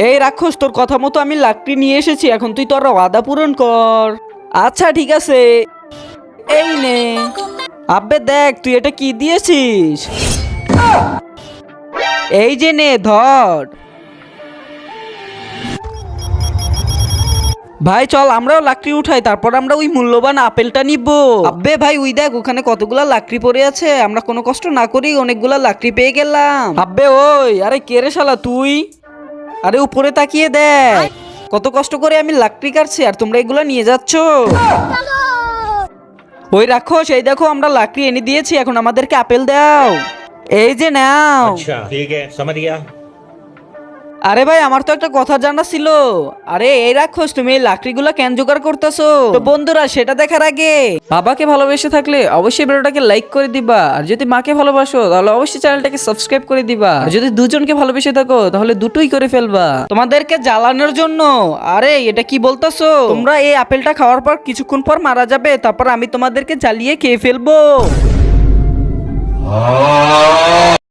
এই রাক্ষস, তোর কথা মতো আমি লাকড়ি নিয়ে এসেছি, এখন তুই তোর ওয়াদা পূরণ কর। আচ্ছা ঠিক আছে, এই নে। আব্বে দেখ তুই এটা কি দিয়েছিস। এই যে নে ধর। ভাই চল আমরাও লাকড়ি উঠাই, তারপর আমরা ওই মূল্যবান আপেলটা নিব। আব্বে ভাই ওই দেখ ওখানে কতগুলা লাকড়ি পড়ে আছে, আমরা কোনো কষ্ট না করি অনেকগুলা লাকড়ি পেয়ে গেলাম। আব্বে ওই, আরে কে রে শালা তুই? আরে উপরে তাকিয়ে দেখ, কত কষ্ট করে আমি লাকড়ি কাটছি আর তোমরা এগুলা নিয়ে যাচ্ছ। ওই রাখো, সেই দেখো আমরা লাকড়ি এনে দিয়েছি, এখন আমাদেরকে আপেল দাও। এই যে নাও। अच्छा ठीक है समझ गया। আরে ভাই আমার তো একটা কথা জানা ছিল। আরে এই রাক্ষস, তুমি এই লাকড়িগুলো কেন জোগাড় করতেছো? তো বন্ধুরা সেটা দেখার আগে বাবাকে ভালোবেসে থাকলে অবশ্যই ভিডিওটাকে লাইক করে দিবা, আর যদি মাকে ভালোবাসো তাহলে অবশ্যই চ্যানেলটাকে সাবস্ক্রাইব করে দিবা, আর যদি দুজনকে ভালোবেসে থাকো তাহলে দুটোই করে ফেলবা তোমাদেরকে জ্বালানোর জন্য। আরে এটা কি বলতাছো? তোমরা এই আপেলটা খাওয়ার পর কিছুক্ষণ পর মারা যাবে, তারপর আমি তোমাদেরকে জ্বালিয়ে খেয়ে ফেলবো।